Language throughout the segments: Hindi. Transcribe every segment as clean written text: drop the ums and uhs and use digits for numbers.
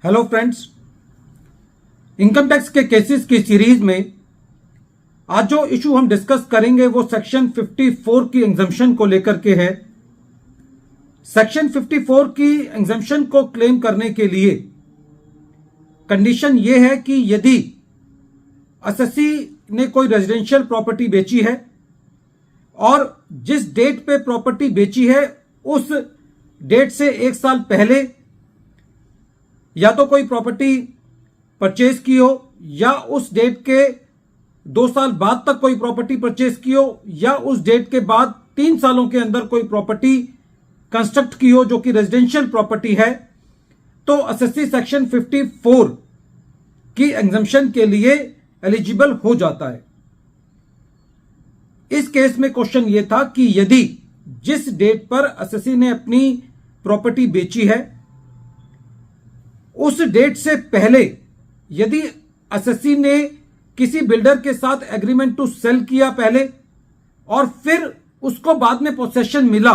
हेलो फ्रेंड्स, इनकम टैक्स के केसेस की सीरीज में आज जो इशू हम डिस्कस करेंगे वो सेक्शन 54 की एग्जम्पशन को लेकर के है। सेक्शन 54 की एग्जम्पशन को क्लेम करने के लिए कंडीशन ये है कि यदि एसएससी ने कोई रेजिडेंशियल प्रॉपर्टी बेची है और जिस डेट पे प्रॉपर्टी बेची है उस डेट से एक साल पहले या तो कोई प्रॉपर्टी परचेज की हो या उस डेट के 2 साल बाद तक कोई प्रॉपर्टी परचेज की हो या उस डेट के बाद 3 सालों के अंदर कोई प्रॉपर्टी कंस्ट्रक्ट की हो जो कि रेजिडेंशियल प्रॉपर्टी है, तो एसएससी सेक्शन 54 की एग्जम्पशन के लिए एलिजिबल हो जाता है। इस केस में क्वेश्चन यह था कि यदि जिस डेट पर एसएससी ने अपनी प्रॉपर्टी बेची है उस डेट से पहले यदि एसएससी ने किसी बिल्डर के साथ एग्रीमेंट टू सेल किया पहले और फिर उसको बाद में पोसेशन मिला,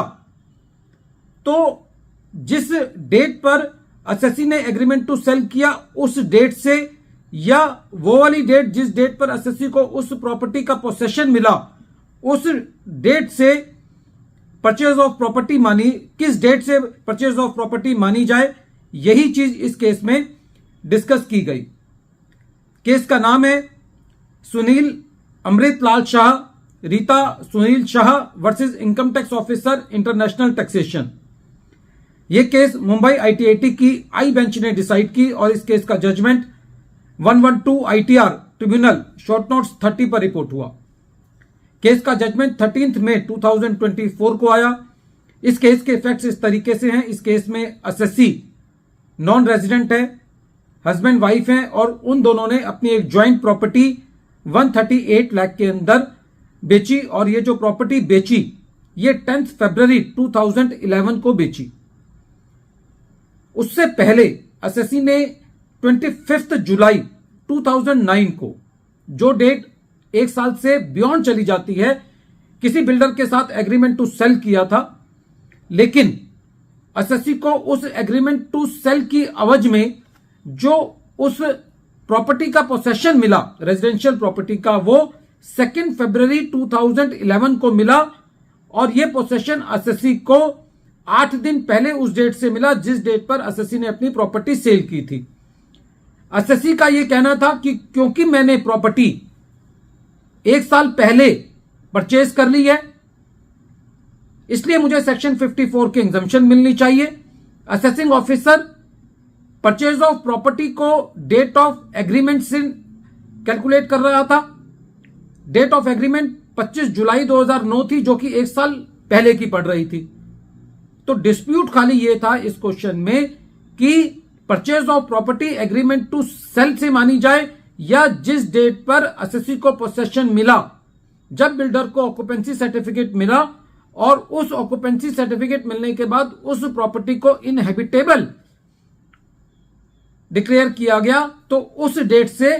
तो जिस डेट पर एसएससी ने एग्रीमेंट टू सेल किया उस डेट से या वो वाली डेट जिस डेट पर एसएससी को उस प्रॉपर्टी का पोसेशन मिला उस डेट से परचेज ऑफ प्रॉपर्टी मानी, किस डेट से परचेज ऑफ प्रॉपर्टी मानी जाए, यही चीज इस केस में डिस्कस की गई। केस का नाम है Sunil Amritlal Shah, Rita Sunil Shah versus income tax officer international taxation. यह केस मुंबई आईटीआईटी की आई बेंच ने डिसाइड की और इस केस का judgement 112 ITR tribunal short notes 30 पर रिपोर्ट हुआ। केस का जजमेंट 13 मई 2024 को आया। इस केस के इफेक्ट्स इस तरीके से हैं। इस केस में एसएससी नॉन रेजिडेंट है, हस्बैंड वाइफ हैं और उन दोनों ने अपनी एक ज्वाइंट प्रॉपर्टी 138 लाख के अंदर बेची और ये जो प्रॉपर्टी बेची ये 10 फरवरी 2011 को बेची। उससे पहले एसएससी ने 25 जुलाई 2009 को, जो डेट एक साल से बियॉन्ड चली जाती है, किसी बिल्डर के साथ एग्रीमेंट टू सेल किया था, लेकिन एसएससी को उस एग्रीमेंट टू सेल की अवधि में जो उस प्रॉपर्टी का पोसेशन मिला रेजिडेंशियल प्रॉपर्टी का वो 2 फरवरी 2011 को मिला और यह पोसेशन एसएससी को 8 दिन पहले उस डेट से मिला जिस डेट पर एसएससी ने अपनी प्रॉपर्टी सेल की थी। एसएससी का यह कहना था कि क्योंकि मैंने प्रॉपर्टी एक साल पहले परचेज कर ली है इसलिए मुझे सेक्शन 54 की एग्जम्पशन मिलनी चाहिए। Assessing officer purchase of property को डेट ऑफ एग्रीमेंट से कैलकुलेट कर रहा था। डेट ऑफ एग्रीमेंट 25 जुलाई 2009 थी जो कि एक साल पहले की पड़ रही थी। तो डिस्प्यूट खाली यह था इस क्वेश्चन में कि purchase of property agreement to sale से मानी जाए या जिस डेट पर एसएससी को पोसेशन मिला, जब बिल्डर को ऑक्यूपेंसी सर्टिफिकेट मिला और उस ऑक्यूपेंसी सर्टिफिकेट मिलने के बाद उस प्रॉपर्टी को इनहेबिटेबल डिक्लेयर किया गया तो उस डेट से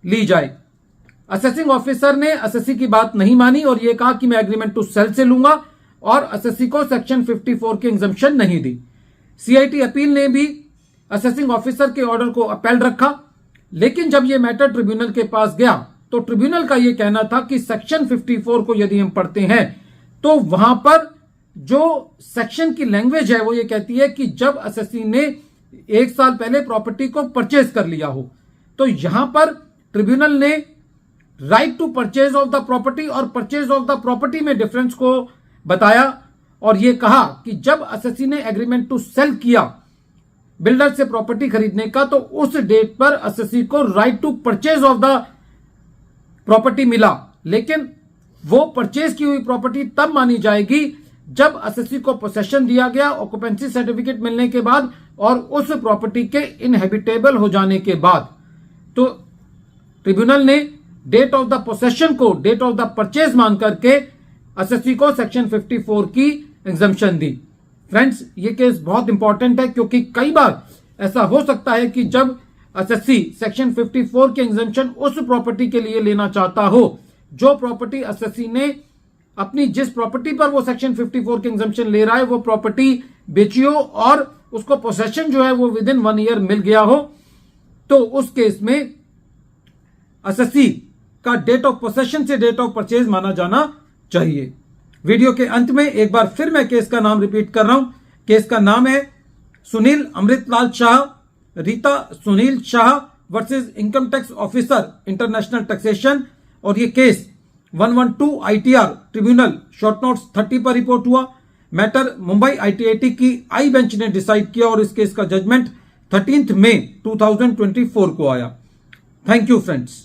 ली जाए। असेसिंग ऑफिसर ने एसएससी की बात नहीं मानी और यह कहा कि मैं एग्रीमेंट टू सेल से लूंगा और एसएससी को सेक्शन 54 की एग्जम्पशन नहीं दी। सीआईटी अपील ने भी असेसिंग ऑफिसर के ऑर्डर को अपील रखा, लेकिन जब यह मैटर ट्रिब्यूनल के पास गया तो ट्रिब्यूनल का यह कहना था कि सेक्शन 54 को यदि हम पढ़ते हैं तो वहां पर जो सेक्शन की लैंग्वेज है वो ये कहती है कि जब एसएससी ने एक साल पहले प्रॉपर्टी को परचेज कर लिया हो, तो यहां पर ट्रिब्यूनल ने right to purchase of the property और परचेज ऑफ द प्रॉपर्टी में डिफरेंस को बताया और यह कहा कि जब एसएससी ने एग्रीमेंट टू सेल किया बिल्डर से प्रॉपर्टी खरीदने का तो उस डेट पर एसएससी को right to purchase of the property मिला, लेकिन वो परचेज की हुई प्रॉपर्टी तब मानी जाएगी जब एसएससी को पोसेशन दिया गया ऑक्यूपेंसी सर्टिफिकेट मिलने के बाद और उस प्रॉपर्टी के इनहेबिटेबल हो जाने के बाद। तो ट्रिब्यूनल ने डेट ऑफ द पोसेशन को डेट ऑफ द परचेज मान करके एसएससी को सेक्शन 54 की एग्जम्पशन दी। फ्रेंड्स, ये केस बहुत इंपॉर्टेंट है क्योंकि कई बार ऐसा हो सकता है कि जब एसएससी सेक्शन 54 की एग्जम्पशन उस प्रॉपर्टी के लिए लेना चाहता हो जो प्रॉपर्टी एसएससी ने अपनी जिस प्रॉपर्टी पर वो सेक्शन 54 की एग्जम्पशन ले रहा है वो प्रॉपर्टी बेची हो और उसको पोसेशन जो है वो विद इन 1 ईयर मिल गया हो, तो उस केस में एसएससी का डेट ऑफ पोसेशन से डेट ऑफ परचेज माना जाना चाहिए। वीडियो के अंत में एक बार फिर मैं केस का नाम रिपीट कर रहा हूं। केस का नाम है Sunil Amritlal Shah, Rita Sunil Shah versus income tax officer international taxation, और ये case 112 ITR tribunal short notes 30 पर रिपोर्ट हुआ। मैटर मुंबई आईटीआईटी की आई बेंच ने डिसाइड किया और इस केस का जजमेंट 13 मई 2024 को आया। Thank you friends.